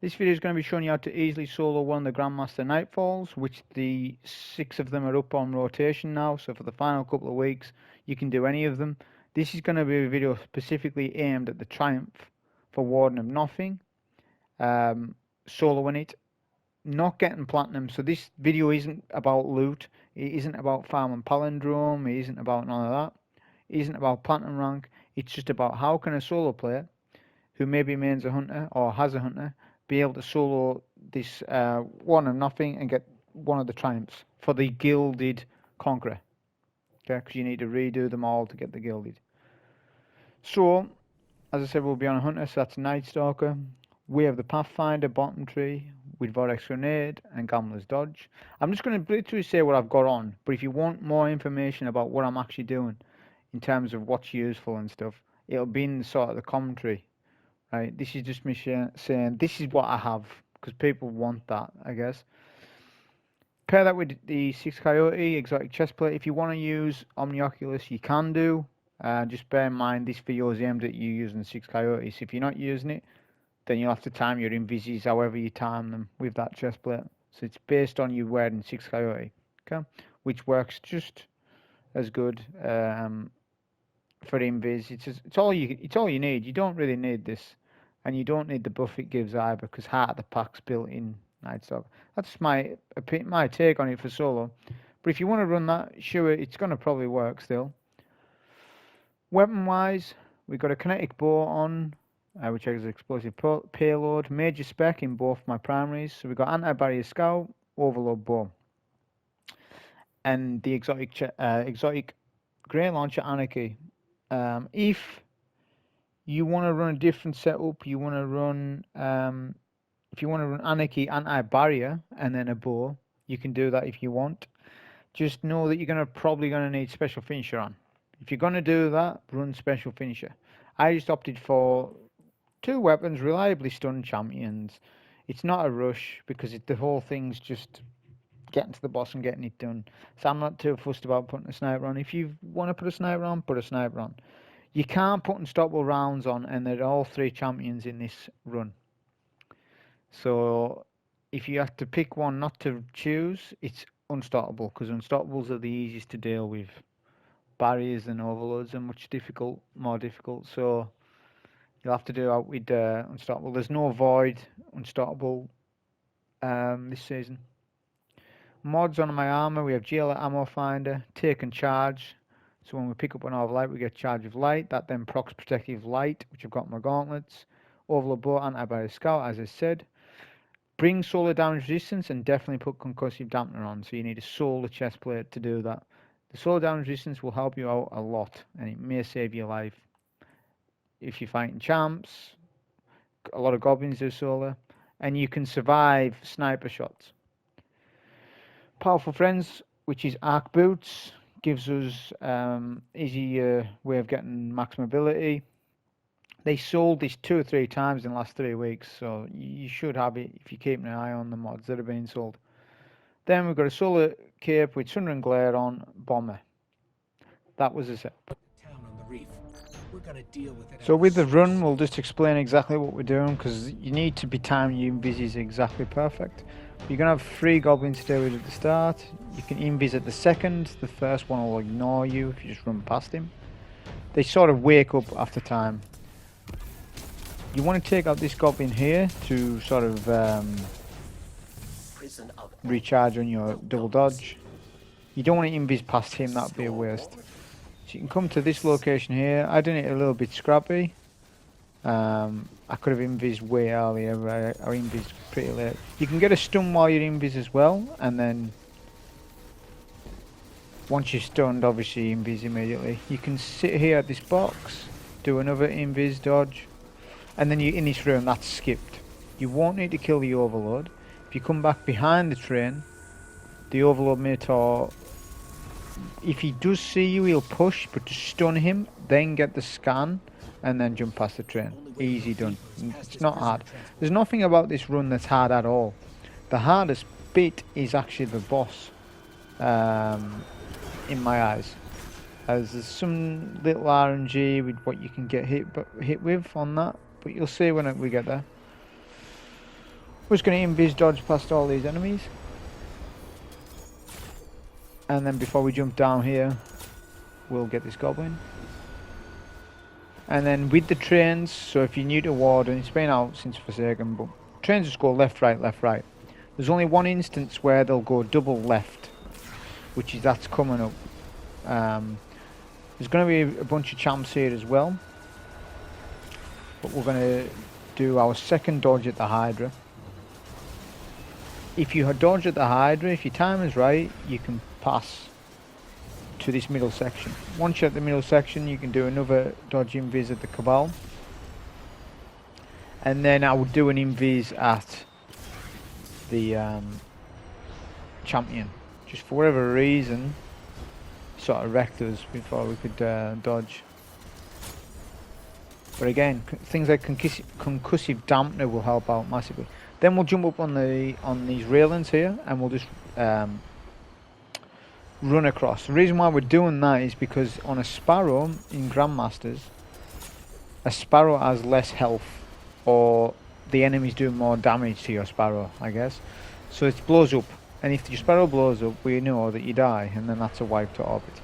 This video is going to be showing you how to easily solo one of the Grandmaster Nightfalls, which the 6 of them are up on rotation now, so for the final couple of weeks you can do any of them. This is going to be a video specifically aimed at the Triumph for Warden of Nothing, soloing it, not getting platinum. So this video isn't about loot, it isn't about farming palindrome, it isn't about none of that, it isn't about platinum rank. It's just about how can a solo player who maybe mains a hunter or has a hunter be able to solo this one of nothing and get one of the triumphs for the gilded Conqueror. Okay, because you need to redo them all to get the gilded. So, as I said, we'll be on a hunter, so that's Night Stalker. We have the Pathfinder bottom tree with Vortex Grenade and Gambler's Dodge. I'm just going to literally say what I've got on, but if you want more information about what I'm actually doing in terms of what's useful and stuff, it'll be in sort of the commentary. Right, this is just me saying this is what I have, because people want that, I guess. Pair that with the 6 Coyote exotic chestplate. If you want to use Omnioculus, you can do. Just bear in mind this video is aimed at you using 6 Coyotes. If you're not using it, then you'll have to time your invises however you time them with that chestplate. So it's based on you wearing 6 Coyote, okay, which works just as good. For invis, it's all you need. You don't really need this, and you don't need the buff it gives either, because Heart of the Pack's built in Night Stalker. That's my take on it for solo. But if you want to run that, sure, it's going to probably work still. Weapon wise, we've got a kinetic bow on, which has explosive payload, major spec in both my primaries. So we've got anti-barrier scout, overload bow, and the exotic grey launcher Anarchy. If you want to run a different setup, you want to run if you want to run Anarchy anti-barrier and then a bow, you can do that if you want. Just know that you're probably going to need special finisher on. If you're going to do that, run special finisher. I just opted for 2 weapons, reliably stun champions. It's not a rush because the whole thing's just getting to the boss and getting it done. So I'm not too fussed about putting a sniper on. If you want to put a sniper on, put a sniper on. You can't put unstoppable rounds on, and they're all 3 champions in this run. So if you have to pick one not to choose, it's unstoppable, because unstoppables are the easiest to deal with. Barriers and overloads are much more difficult. So you'll have to do out with unstoppable. There's no void unstoppable this season. Mods on my armor, we have GL ammo finder, take and charge. So when we pick up an orb of light, we get charge of light. That then procs protective light, which I've got in my gauntlets. Overload bow, anti-barrier scout, as I said. Bring solar damage resistance, and definitely put concussive dampener on. So you need a solar chestplate to do that. The solar damage resistance will help you out a lot, and it may save your life. If you're fighting champs, a lot of goblins do solar, and you can survive sniper shots. Powerful Friends, which is arc boots, gives us easy way of getting max mobility. They sold this 2 or 3 times in the last 3 weeks, so you should have it if you're keeping an eye on the mods that are being sold. Then we've got a solar cape with Sundering Glare on, bomber. That was a set. So with the run, we'll just explain exactly what we're doing, because you need to be timing your invises exactly perfect. You're going to have 3 goblins to deal with at the start. You can invis at the second. The first one will ignore you if you just run past him. They sort of wake up after time. You want to take out this goblin here to sort of recharge on your double dodge. You don't want to invis past him, that would be a waste. So you can come to this location here. I done it a little bit scrappy. I could have invis way earlier, but I invis pretty late. You can get a stun while you're invis as well, and then once you're stunned, obviously invis immediately. You can sit here at this box, do another invis dodge, and then you're in this room. That's skipped. You won't need to kill the overload. If you come back behind the train, the overload Minotaur, if he does see you, he'll push, but to stun him, then get the scan, and then jump past the train. Easy done. It's not hard. There's nothing about this run that's hard at all. The hardest bit is actually the boss, in my eyes. As there's some little RNG with what you can get hit with on that, but you'll see when we get there. We're just going to invis dodge past all these enemies. And then before we jump down here, we'll get this goblin. And then with the trains, so if you're new to Warden, it's been out since Forsaken, but trains just go left, right, left, right. There's only one instance where they'll go double left, which is that's coming up. There's going to be a bunch of champs here as well, but we're going to do our second dodge at the Hydra. If you dodge at the Hydra, if your time is right, you can pass to this middle section. Once you're at the middle section, you can do another dodge invis at the Cabal, and then I would do an invis at the champion. Just for whatever reason, sort of wrecked us before we could dodge. But again, things like Concussive Dampener will help out massively. Then we'll jump up on these railings here, and we'll just run across. The reason why we're doing that is because on a Sparrow in Grandmasters, a Sparrow has less health, or the enemy's doing more damage to your Sparrow, I guess. So it blows up, and if your Sparrow blows up, we know that you die, and then that's a wipe to orbit.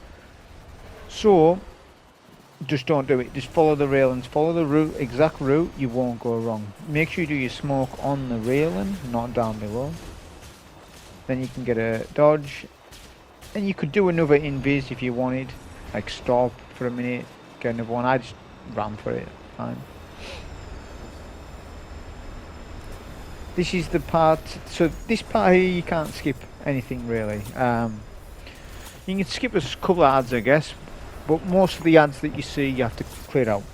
So just don't do it. Just follow the railings, follow the route, exact route. You won't go wrong. Make sure you do your smoke on the railing, not down below. Then you can get a dodge. And you could do another invis if you wanted, like stop for a minute, get another one. I just ran for it. Fine. This is the part. So this part here you can't skip anything really. You can skip a couple of ads, I guess, but most of the ads that you see you have to clear out.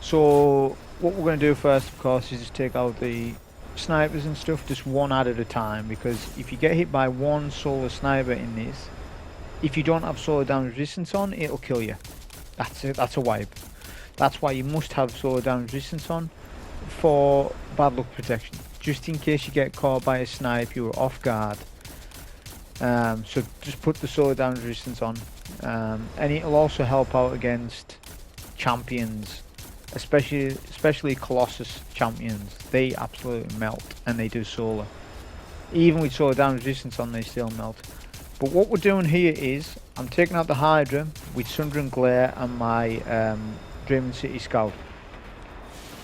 So what we're going to do first, of course, is just take out the snipers and stuff, just one ad at a time, because if you get hit by one solar sniper in this, if you don't have solar damage resistance on, it'll kill you. That's a wipe. That's why you must have solar damage resistance on for bad luck protection, just in case you get caught by a snipe, you are off guard. So just put the solar damage resistance on, and it'll also help out against champions, especially Colossus champions. They absolutely melt, and they do solar. Even with solar damage resistance on, they still melt. But what we're doing here is, I'm taking out the Hydra with Sundering Glare and my Dreaming City Scout.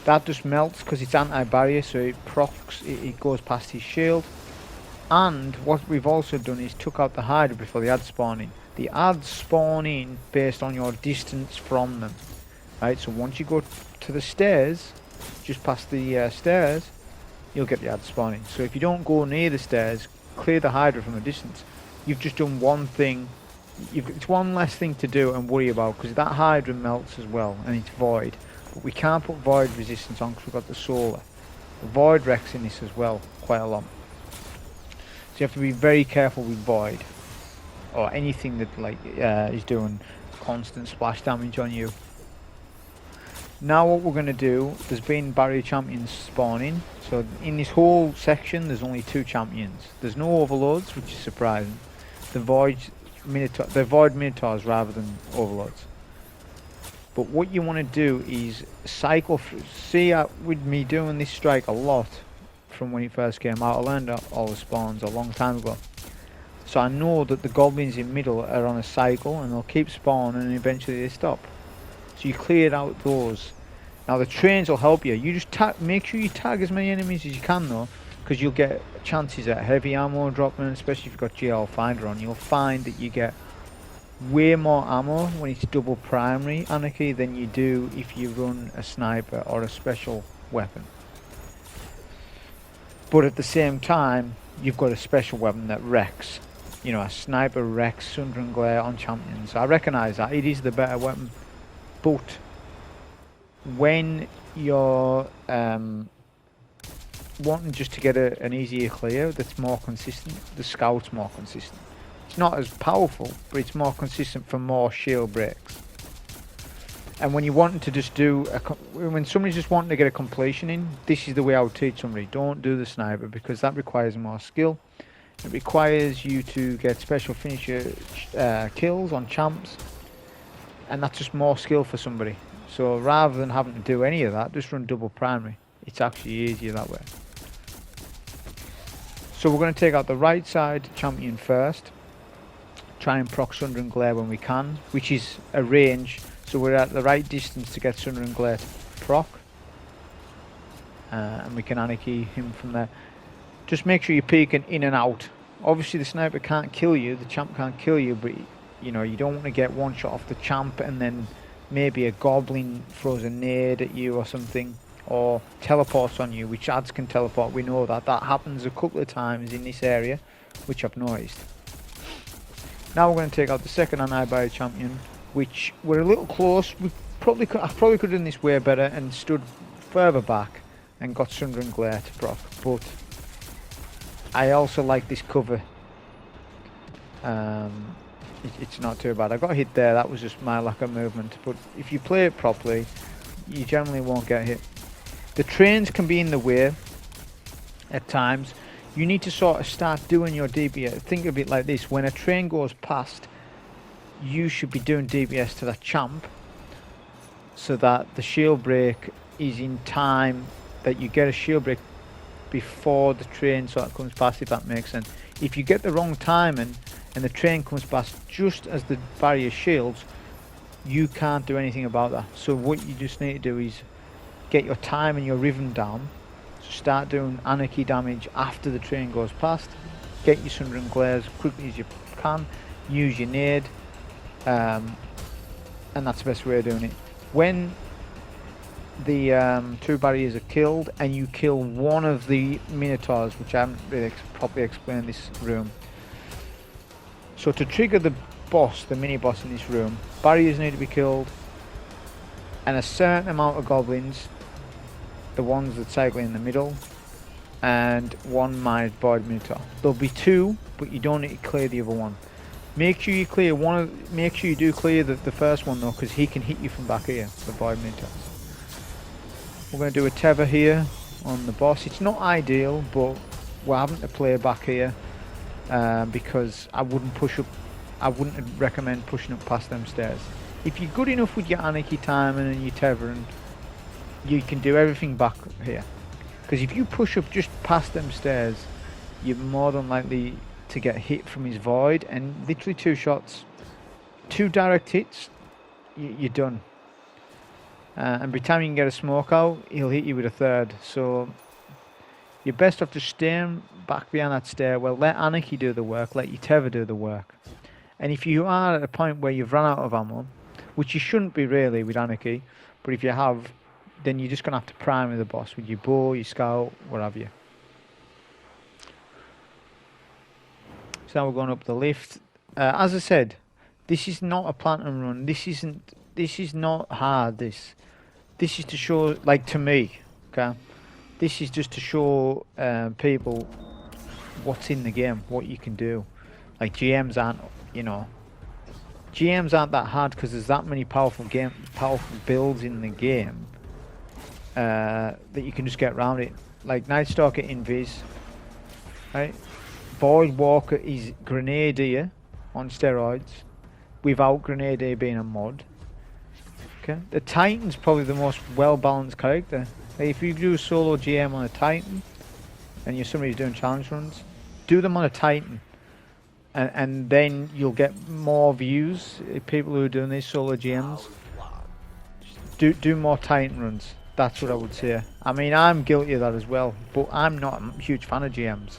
That just melts because it's anti-barrier, so it procs, it goes past his shield. And what we've also done is took out the Hydra before the ads spawn in. The ads spawn in based on your distance from them. Right, so once you go to the stairs, just past the stairs, you'll get the ads spawning. So if you don't go near the stairs, clear the Hydra from a distance, you've just done one thing. It's one less thing to do and worry about, because that Hydra melts as well, and it's void. But we can't put void resistance on because we've got the solar. The void wrecks in this as well, quite a lot. So you have to be very careful with void, or anything that is doing constant splash damage on you. Now what we're going to do, there's been barrier champions spawning, so in this whole section there's only 2 champions. There's no overloads, which is surprising. The void minotaurs rather than overloads. But what you want to do is cycle through. See, with me doing this strike a lot from when it first came out, I learned all the spawns a long time ago. So I know that the goblins in middle are on a cycle, and they'll keep spawning and eventually they stop. So you cleared out those. Now the trains will help you. You just make sure you tag as many enemies as you can though, because you'll get chances at heavy ammo dropping, especially if you've got GL Finder on. You'll find that you get way more ammo when it's double primary Anarchy than you do if you run a sniper or a special weapon. But at the same time, you've got a special weapon that wrecks. You know, a sniper wrecks Sundering Glare on champions. I recognise that. It is the better weapon. But when you're wanting just to get an easier clear that's more consistent, the Scout's more consistent. It's not as powerful, but it's more consistent for more shield breaks. And when you're wanting to just do when somebody's just wanting to get a completion in, this is the way I would teach somebody. Don't do the sniper, because that requires more skill. It requires you to get special finisher kills on champs, and that's just more skill for somebody. So rather than having to do any of that, just run double primary. It's actually easier that way. So we're going to take out the right side champion first. Try and proc Sundering Glare when we can, which is a range, so we're at the right distance to get Sundering Glare to proc. And we can Anarchy him from there. Just make sure you're peeking in and out. Obviously the sniper can't kill you, the champ can't kill you, but you know, you don't want to get one shot off the champ and then maybe a goblin throws a nade at you or something, or teleports on you, which ads can teleport. We know that happens a couple of times in this area, which I've noticed. Now we're going to take out the second Anarchy champion, which we're a little close. I probably could have done this way better and stood further back and got Sundering Glare to proc, but I also like this cover. It's not too bad. I got hit there, that was just my lack of movement, but if you play it properly, you generally won't get hit. The trains can be in the way at times. You need to sort of start doing your DPS. Think of it like this: when a train goes past, you should be doing DPS to that champ so that the shield break is in time, that you get a shield break before the train sort of comes past, if that makes sense. If you get the wrong timing and the train comes past just as the barrier shields, you can't do anything about that. So what you just need to do is get your time and your rhythm down. So start doing Anarchy damage after the train goes past. Get your Sundering Glare as quickly as you can. Use your nade, and that's the best way of doing it. When the two barriers are killed and you kill one of the minotaurs, which I haven't really properly explained this room. So to trigger the boss, the mini boss in this room, barriers need to be killed and a certain amount of goblins, the ones that cycle in the middle, and one void minotaur. There'll be two, but you don't need to clear the other one. Make sure you clear make sure you do clear the first one though, because he can hit you from back here, the void minotaur. We're going to do a tether here on the boss. It's not ideal, but we're having to play back here because I wouldn't recommend pushing up past them stairs. If you're good enough with your Anarchy timing and your tethering, you can do everything back here. Because if you push up just past them stairs, you're more than likely to get hit from his void, and literally 2 shots, 2 direct hits, you're done. And by the time you can get a smoke out, he'll hit you with a third. So you're best off just staying back behind that stairwell. Let Anarchy do the work, let your tether do the work. And if you are at a point where you've run out of ammo, which you shouldn't be really with Anarchy, but if you have, then you're just going to have to prime with the boss with your bow, your scout, what have you. So now we're going up the lift. As I said, this is not a platinum run. This is not hard. This is to show, like, to me, okay, this is just to show people what's in the game, what you can do. Like, GMs aren't, you know, GMs aren't that hard because there's that many powerful builds in the game that you can just get around it. Like Night Stalker Invis, right? Void Walker is Grenadier on steroids without Grenadier being a mod. Okay, the Titan's probably the most well-balanced character. Like, if you do a solo GM on a Titan and you're somebody who's doing challenge runs, do them on a Titan, and then you'll get more views. People who are doing these solo GMs, do more Titan runs. That's what I would say. I mean, I'm guilty of that as well, but I'm not a huge fan of GMs.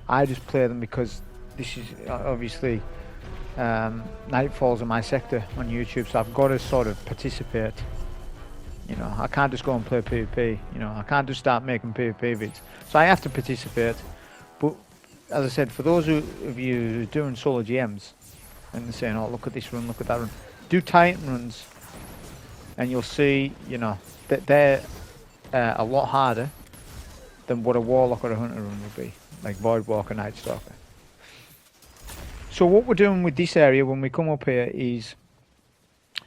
I just play them because this is obviously Nightfall's in my sector on YouTube, so I've got to sort of participate. You know, I can't just go and play PvP. You know, I can't just start making PvP vids. So I have to participate. But as I said, for those of you who are doing solo GMs and they're saying, "Oh, look at this run, look at that run," do Titan runs, and you'll see, you know, that they're a lot harder than what a Warlock or a Hunter run would be, like Void Walker, Night Stalker. So what we're doing with this area when we come up here is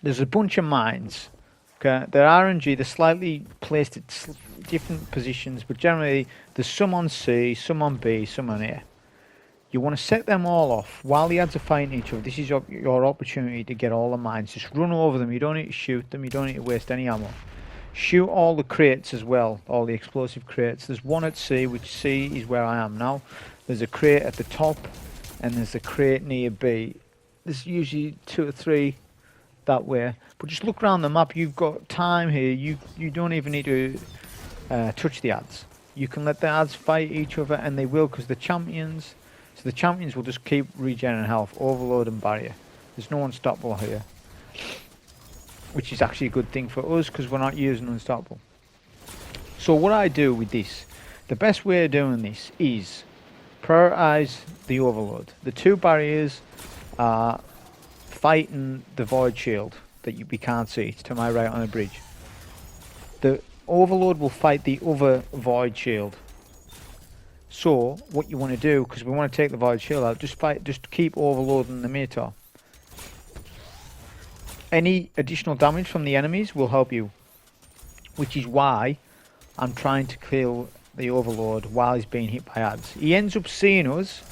there's a bunch of mines. Okay, they're RNG, they're slightly placed at different positions, but generally there's some on C, some on B, some on A. You want to set them all off while the ads are fighting each other. This is your opportunity to get all the mines. Just run over them. You don't need to shoot them. You don't need to waste any ammo. Shoot all the crates as well, all the explosive crates. There's one at C, which C is where I am now. There's a crate at the top, and there's a crate near B. There's usually 2 or 3 that way. But just look around the map. You've got time here. You don't even need to touch the ads. You can let the ads fight each other, and they will, because the champions. So the champions will just keep regenerating health, overload and barrier. There's no unstoppable here, which is actually a good thing for us because we're not using unstoppable. So what I do with this, the best way of doing this is prioritize the overload. The 2 barriers are fighting the void shield that we can't see. It's to my right on the bridge. The overload will fight the other void shield. So what you want to do, because we want to take the void shield out, just keep overloading the Minotaur. Any additional damage from the enemies will help you, which is why I'm trying to kill the overload while he's being hit by ads. He ends up seeing us,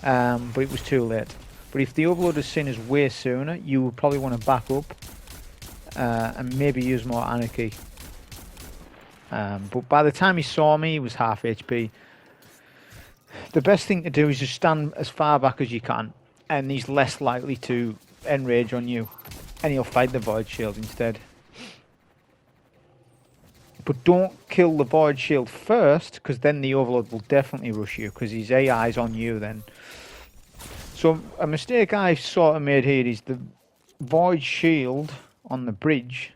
but it was too late. But if the overload has seen us way sooner, you would probably want to back up and maybe use more Anarchy. But by the time he saw me, he was half HP. The best thing to do is just stand as far back as you can, and he's less likely to enrage on you. And he'll fight the void shield instead. But don't kill the void shield first, because then the overload will definitely rush you, because his AI is on you then. So a mistake I sort of made here is the void shield on the bridge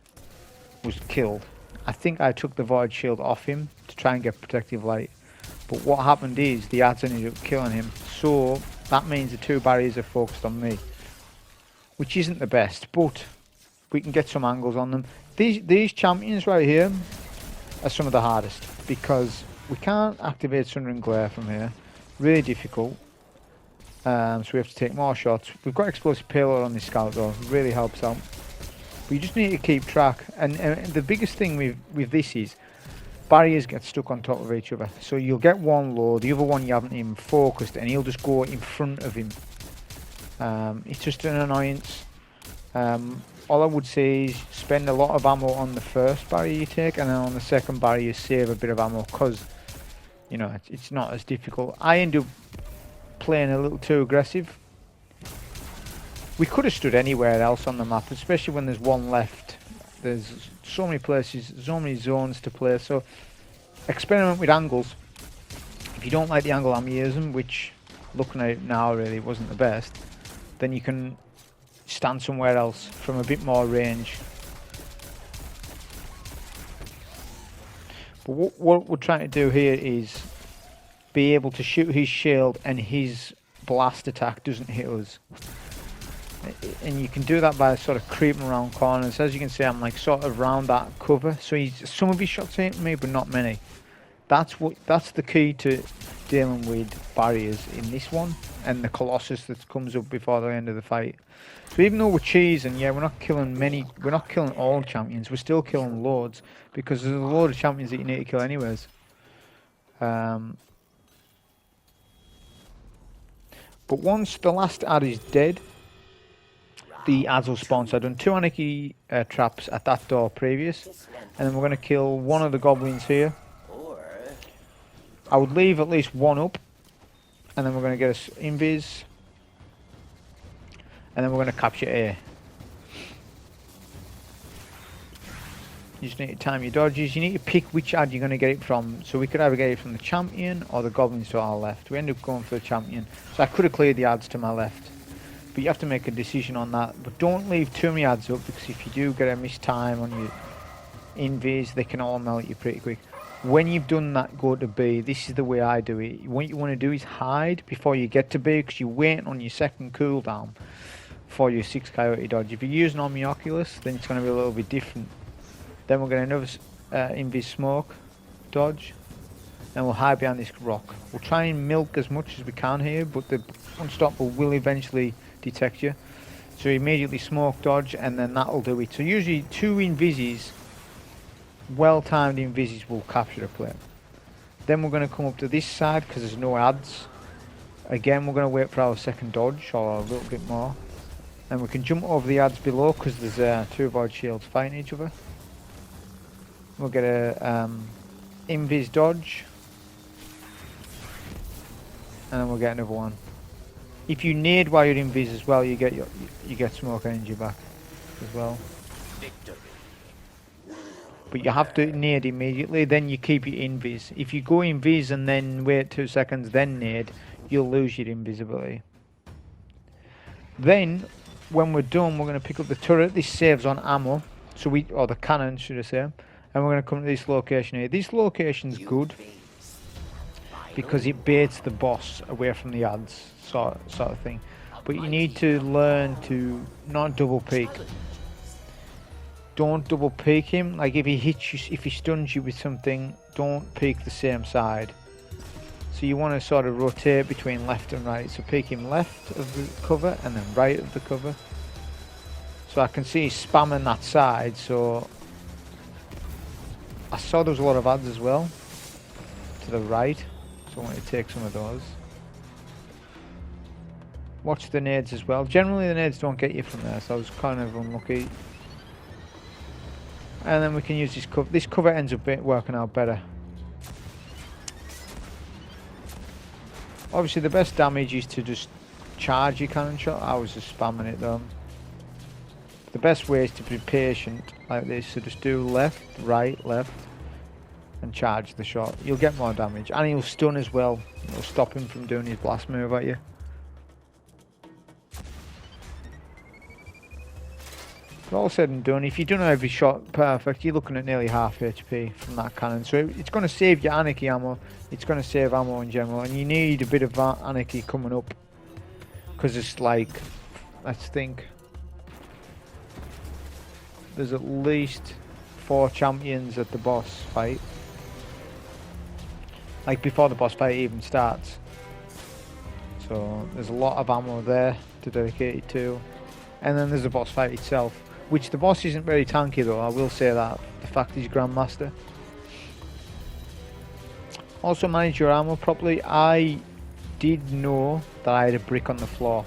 was killed. I think I took the void shield off him to try and get protective light. But what happened is the ads ended up killing him. So that means the 2 barriers are focused on me, which isn't the best, but we can get some angles on them. These champions right here are some of the hardest, because we can't activate Sundering Glare from here. Really difficult. So we have to take more shots. We've got explosive payload on this scout though, it really helps out. But you just need to keep track. And the biggest thing with this is barriers get stuck on top of each other. So you'll get one low, the other one you haven't even focused, and he'll just go in front of him. It's just an annoyance. All I would say is spend a lot of ammo on the first barrier you take, and then on the second barrier you save a bit of ammo, because you know it's not as difficult. I end up playing a little too aggressive. We could have stood anywhere else on the map, especially when there's one left. There's so many places, so many zones to play, so experiment with angles. If you don't like the angle I'm using, which looking at it now really wasn't the best, then you can stand somewhere else from a bit more range. But what we're trying to do here is be able to shoot his shield and his blast attack doesn't hit us. And you can do that by sort of creeping around corners. As you can see, I'm like sort of around that cover, so some of his shots hit me, but not many. That's the key to dealing with barriers in this one, and the Colossus that comes up before the end of the fight. So even though we're cheesing, yeah, we're not killing all champions, we're still killing loads, because there's a load of champions that you need to kill anyways. But once the last ad is dead, the ads will spawn. So I've done 2 Anarchy traps at that door previous, and then we're going to kill one of the goblins here. I would leave at least one up, and then we're going to get us invis, and then we're going to capture A. You just need to time your dodges. You need to pick which ad you're going to get it from. So we could either get it from the champion or the goblins to our left. We end up going for the champion. So I could have cleared the ads to my left, but you have to make a decision on that. But don't leave too many ads up, because if you do get a missed time on your invis, they can all melt you pretty quick. When you've done that, go to B. This is the way I do it. What you want to do is hide before you get to B, because you're waiting on your second cooldown for your 6 Coyote dodge. If you're using on the Oculus, then it's going to be a little bit different. Then we're going to another invis smoke dodge, and we'll hide behind this rock. We'll try and milk as much as we can here, but the unstoppable will eventually detect you. So immediately smoke dodge, and then that'll do it. So usually 2 invises, well-timed invises, will capture the player. Then we're going to come up to this side because there's no ads. Again, we're going to wait for our second dodge, or a little bit more. And we can jump over the ads below because there's 2 void shields fighting each other. We'll get a invis dodge, and then we'll get another one. If you nade while you're invis as well, you get smoke energy back as well. But you have to nade immediately, then you keep your invis. If you go invis and then wait 2 seconds, then nade, you'll lose your invisibility. Then, when we're done, we're going to pick up the turret. This saves on ammo, or the cannon, should I say. And we're going to come to this location here. This location's good because it baits the boss away from the ads, sort of thing. But you need to learn to not double peek. Don't double peek him. Like if he hits you, if he stuns you with something, don't peek the same side. So you want to sort of rotate between left and right. So peek him left of the cover and then right of the cover. So I can see he's spamming that side. So I saw there was a lot of ads as well to the right. So I want to take some of those. Watch the nades as well. Generally the nades don't get you from there, so I was kind of unlucky. And then we can use this cover. This cover ends up working out better. Obviously the best damage is to just charge your cannon shot. I was just spamming it though. The best way is to be patient like this. So just do left, right, left, and charge the shot. You'll get more damage. And he'll stun as well. It'll stop him from doing his blast move at you. All said and done, if you don't know every shot perfect, you're looking at nearly half HP from that cannon. So it's going to save your Anarchy ammo, it's going to save ammo in general, and you need a bit of Anarchy coming up. Because it's like, let's think, there's at least 4 champions at the boss fight. Like before the boss fight even starts. So there's a lot of ammo there to dedicate it to. And then there's the boss fight itself. Which the boss isn't very tanky though, I will say that. The fact he's Grandmaster. Also manage your ammo properly. I did know that I had a brick on the floor.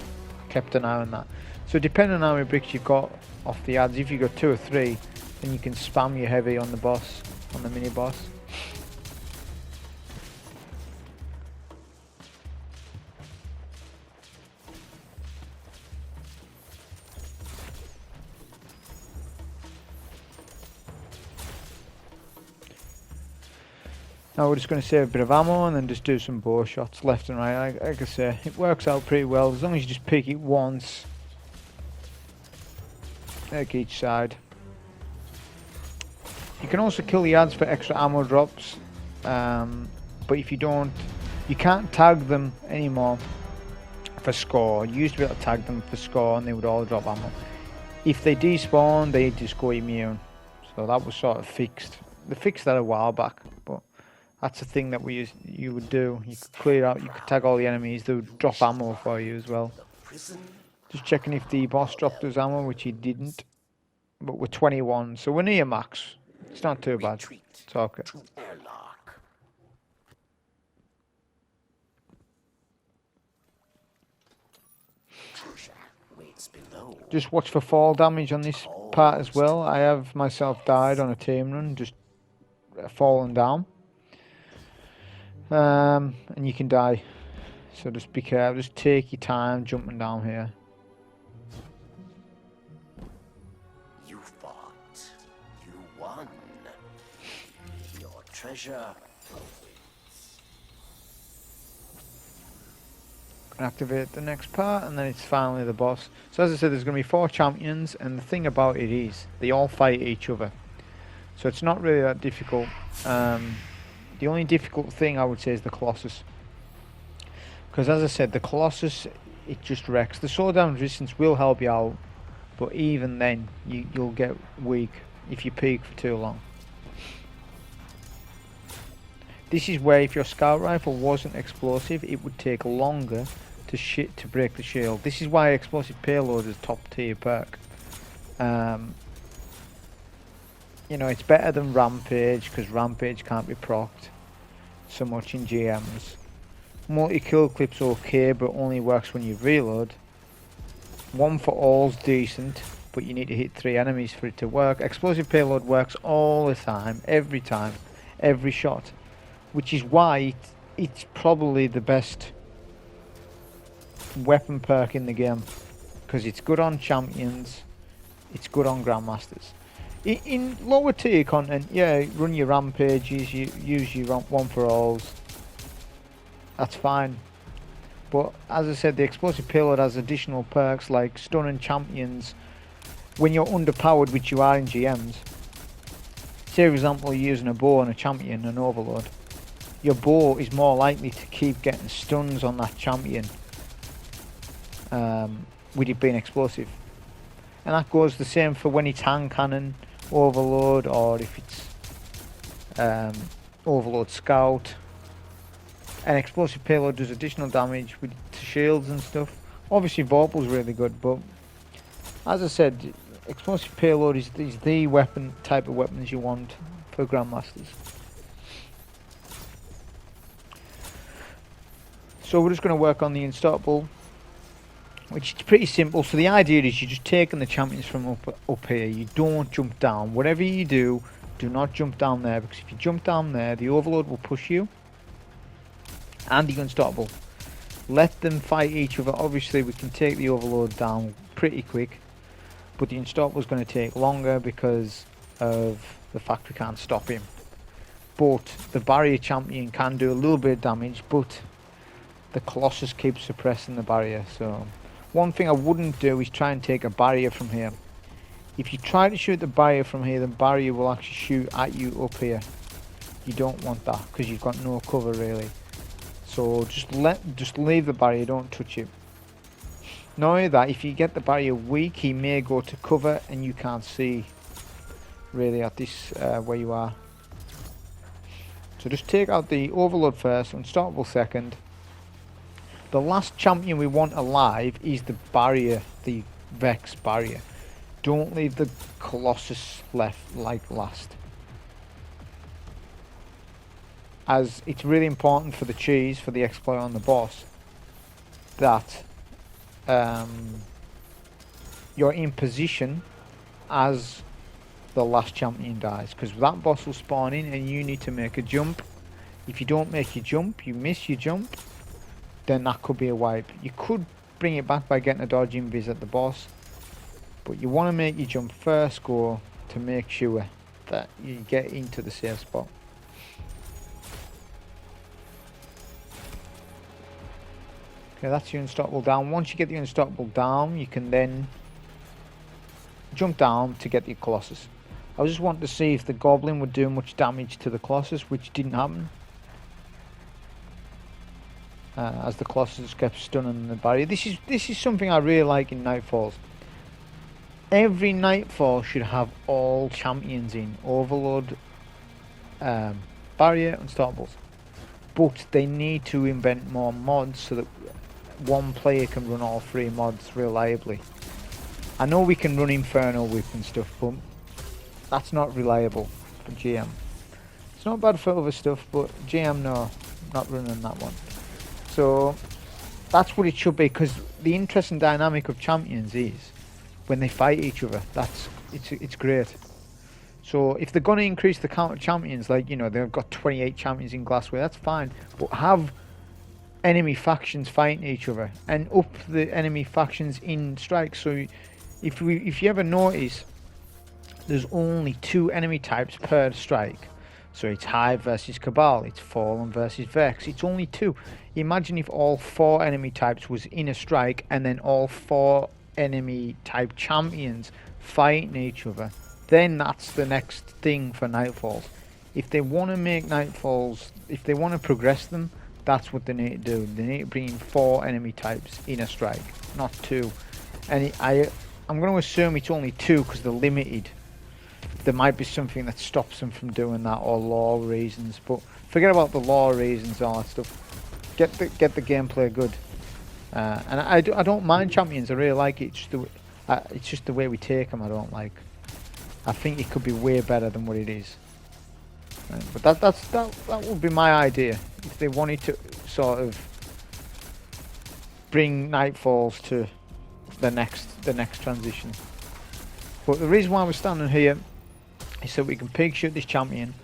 Kept an eye on that. So depending on how many bricks you've got off the ads, if you've got 2 or 3, then you can spam your heavy on the boss, on the mini boss. Now we're just going to save a bit of ammo and then just do some bow shots left and right. Like I say, it works out pretty well as long as you just pick it once. Like each side. You can also kill the ads for extra ammo drops. But if you don't, you can't tag them anymore for score. You used to be able to tag them for score and they would all drop ammo. If they despawn, they just go immune. So that was sort of fixed. They fixed that a while back, but that's the thing that you would do. You could clear out, you could tag all the enemies, they would drop ammo for you as well. Just checking if the boss dropped us ammo, which he didn't. But we're 21, so we're near max. It's not too bad. It's okay. Just watch for fall damage on this part as well. I have myself died on a team run, just falling down. And you can die, so just be careful, just take your time jumping down here. You fought, you won, your treasure awaits. Can activate the next part and then it's finally the boss. So as I said, there's going to be 4 champions, and the thing about it is they all fight each other, so it's not really that difficult. The only difficult thing I would say is the Colossus. Because as I said, the Colossus, it just wrecks. The sword damage resistance will help you out, but even then, you'll get weak if you peek for too long. This is where if your scout rifle wasn't explosive, it would take longer to break the shield. This is why explosive payload is top tier perk. You know, it's better than Rampage, because Rampage can't be procced so much in GMs. Multi-kill clip's okay, but only works when you reload. 1 for all's decent, but you need to hit 3 enemies for it to work. Explosive Payload works all the time, every shot, which is why it's probably the best weapon perk in the game, because it's good on champions, it's good on Grandmasters. In lower tier content, yeah, run your rampages, you use your one for alls, that's fine. But as I said, the explosive payload has additional perks like stunning champions when you're underpowered, which you are in GMs. Say for example you're using a bow and a champion, an overload. Your bow is more likely to keep getting stuns on that champion with it being explosive. And that goes the same for when it's hand cannon, overload, or if it's overload scout. An explosive payload does additional damage to shields and stuff. Obviously Vorpal's really good, but as I said, explosive payload is the weapon type of weapons you want for Grandmasters. So we're just going to work on the unstoppable, which is pretty simple. So the idea is you're just taking the champions from up here. You don't jump down. Whatever you do, do not jump down there, because if you jump down there, the overload will push you and the unstoppable. Let them fight each other. Obviously we can take the overload down pretty quick, but the unstoppable is going to take longer because of the fact we can't stop him. But the barrier champion can do a little bit of damage, but the Colossus keeps suppressing the barrier. So one thing I wouldn't do is try and take a barrier from here. If you try to shoot the barrier from here, the barrier will actually shoot at you up here. You don't want that because you've got no cover really. So just leave the barrier, don't touch it. Not only that, if you get the barrier weak, he may go to cover and you can't see really at this where you are. So just take out the overload first, unstoppable second. The last champion we want alive is the barrier, the Vex barrier. Don't leave the Colossus left like last, as it's really important for the cheese, for the exploit on the boss, that you're in position as the last champion dies, because that boss will spawn in and you need to make a jump. If you don't make your jump, you miss your jump, then that could be a wipe. You could bring it back by getting a dodge invis at the boss, but you want to make your jump first go to make sure that you get into the safe spot. Okay, that's your unstoppable down. Once you get the unstoppable down, you can then jump down to get the Colossus. I just wanted to see if the Goblin would do much damage to the Colossus, which didn't happen. As the Colossus kept stunning the barrier. This is something I really like in Nightfalls. Every Nightfall should have all champions in. Overload, barrier, unstoppables. But they need to invent more mods so that one player can run all 3 mods reliably. I know we can run Inferno Whip and stuff, but that's not reliable for GM. It's not bad for other stuff, but GM, no, not running that one. So that's what it should be, because the interesting dynamic of champions is when they fight each other. It's great. So if they're going to increase the count of champions, like, you know, they've got 28 champions in Glassware, that's fine, but have enemy factions fighting each other and up the enemy factions in strikes. So if you ever notice, there's only 2 enemy types per strike. So it's Hive versus Cabal, it's Fallen versus Vex, it's only 2. Imagine if all 4 enemy types was in a strike and then all 4 enemy type champions fighting each other. Then that's the next thing for Nightfalls. If they want to make Nightfalls, if they want to progress them, that's what they need to do. They need to bring in 4 enemy types in a strike, not 2. And I'm going to assume it's only 2 because they're limited. There might be something that stops them from doing that, or law reasons, but forget about the law reasons and all that stuff. Get the gameplay good. And I don't mind champions, I really like it. It's just the way we take them I don't like. I think it could be way better than what it is. But that would be my idea if they wanted to sort of bring Nightfalls to the next transition. But the reason why we're standing here is so we can pig shoot this champion.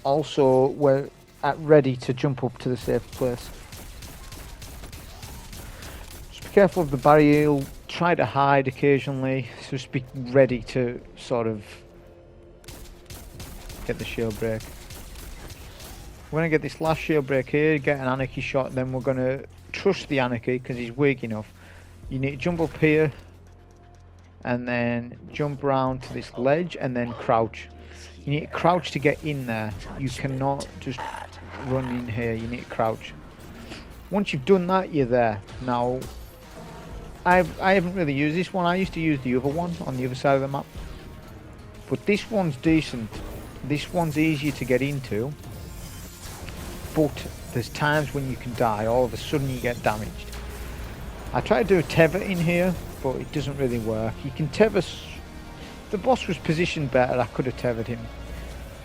Also, we're ready to jump up to the safe place. Just be careful of the barrier. You'll try to hide occasionally. So just be ready to sort of get the shield break. We're going to get this last shield break here, get an Anarchy shot, then we're going to trust the Anarchy because he's weak enough. You need to jump up here and then jump around to this ledge and then crouch. You need to crouch to get in there. You cannot just run in here, you need to crouch. Once you've done that, you're there. Now, I haven't really used this one. I used to use the other one on the other side of the map. But this one's decent. This one's easier to get into. But there's times when you can die. All of a sudden you get damaged. I tried to do a tether in here, but it doesn't really work. You can tether. The boss was positioned better. I could have tethered him.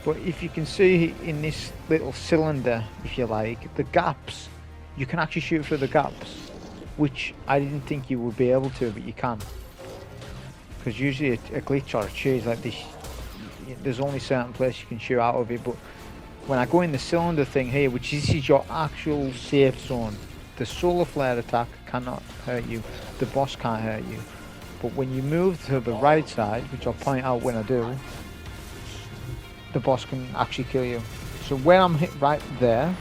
But if you can see in this little cylinder, if you like, the gaps, you can actually shoot through the gaps, which I didn't think you would be able to, but you can. Because usually a glitch or a cheese like this, there's only certain places you can shoot out of it. But when I go in the cylinder thing here, which is your actual safe zone, the solar flare attack cannot hurt you, the boss can't hurt you. But when you move to the right side, which I'll point out when I do, the boss can actually kill you. So when I'm hit right there,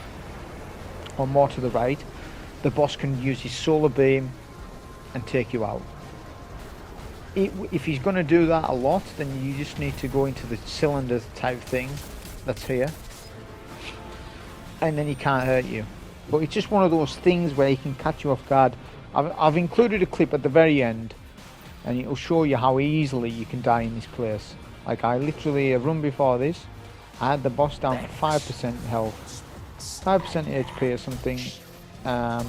or more to the right, the boss can use his solar beam and take you out. If he's going to do that a lot, then you just need to go into the cylinder type thing that's here, and then he can't hurt you. But it's just one of those things where he can catch you off guard. I've included a clip at the very end, and it'll show you how easily you can die in this place. Like, I literally, a run before this, I had the boss down to 5% health, 5% HP or something, and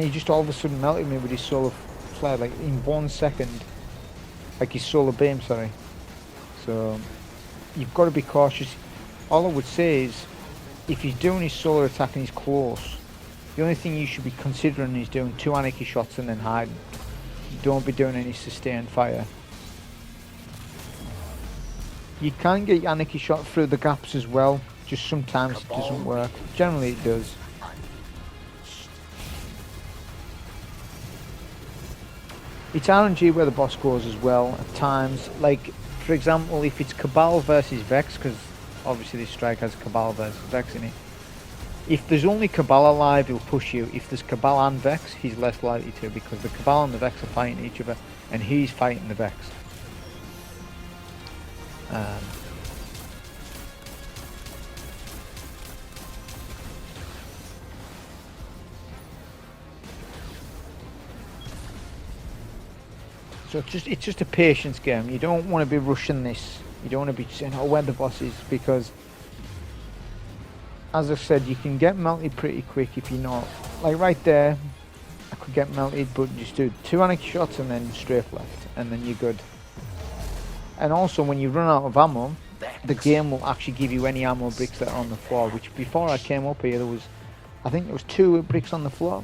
he just all of a sudden melted me with his solar flare, like in 1 second, like his solar beam, sorry. So you've got to be cautious. All I would say is, if he's doing his solar attack and he's close, the only thing you should be considering is doing 2 Anarchy shots and then hiding. Don't be doing any sustained fire. You can get your Anarchy shot through the gaps as well, just sometimes it doesn't work. Generally it does. It's RNG where the boss goes as well at times. Like, for example, if it's Cabal versus Vex, because obviously this strike has Cabal versus Vex in it. If there's only Cabal alive, he'll push you. If there's Cabal and Vex, he's less likely to, because the Cabal and the Vex are fighting each other, and he's fighting the Vex. So it's just a patience game. You don't want to be rushing this. You don't want to be saying, oh, where the boss is, because as I said, you can get melted pretty quick if you're not, like right there, I could get melted, but just do 2 Anarchy shots and then strafe left, and then you're good. And also, when you run out of ammo, the game will actually give you any ammo bricks that are on the floor, which before I came up here, I think there was 2 bricks on the floor.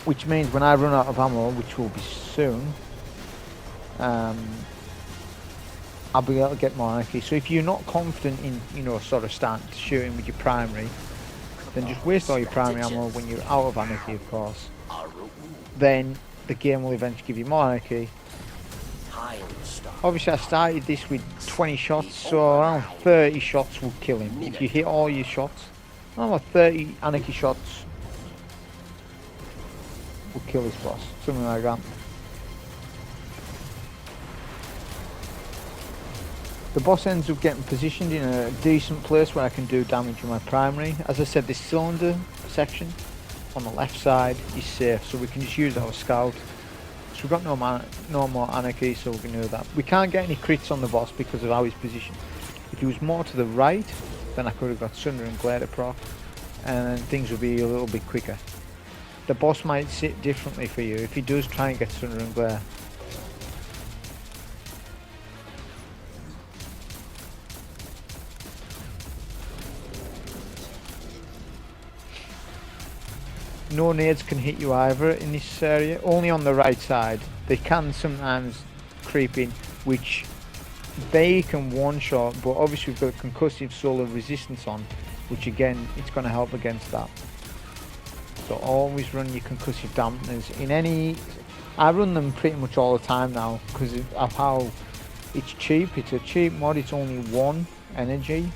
Which means when I run out of ammo, which will be soon, I'll be able to get more Anarchy. So if you're not confident in, you know, sort of starting shooting with your primary, then just waste all your primary ammo when you're out of Anarchy, of course. Then the game will eventually give you more Anarchy. Obviously I started this with 20 shots, so around 30 shots will kill him. If you hit all your shots, around 30 Anarchy shots will kill this boss, something like that. The boss ends up getting positioned in a decent place where I can do damage with my primary. As I said, this cylinder section on the left side is safe, so we can just use our scout. So we've got no more Anarchy, so we can do that. We can't get any crits on the boss because of how he's positioned. If he was more to the right, then I could have got Sundering Glare to proc, and then things would be a little bit quicker. The boss might sit differently for you if he does try and get Sundering Glare. no nades can hit you either in this area, only on the right side. They can sometimes creep in, which they can one-shot, but obviously we've got concussive solar resistance on, which again, it's going to help against that. So always run your concussive dampeners in any... I run them pretty much all the time now, because of how it's cheap. It's a cheap mod, it's only 1 energy.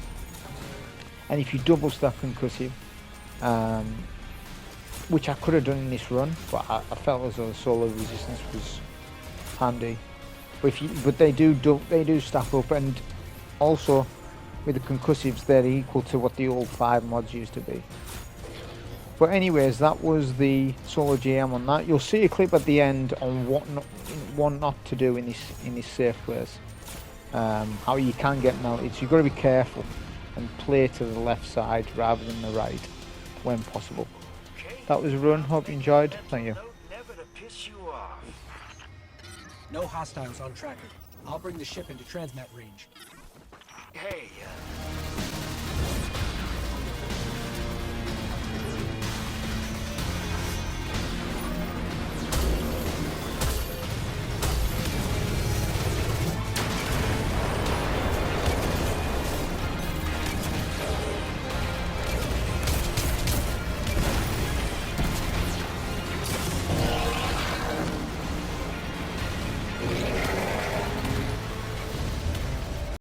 And if you double stack concussive, which I could have done in this run, but I felt as though the solar resistance was handy. But they do stack up, and also with the concussives they're equal to what the old 5 mods used to be. But anyways, that was the solo GM on that. You'll see a clip at the end on what not to do in this safe place. How you can get melted. So you've got to be careful and play to the left side rather than the right when possible. That was a run. Hope you enjoyed. Thank you. No hostiles on tracker. I'll bring the ship into transmat range. Hey,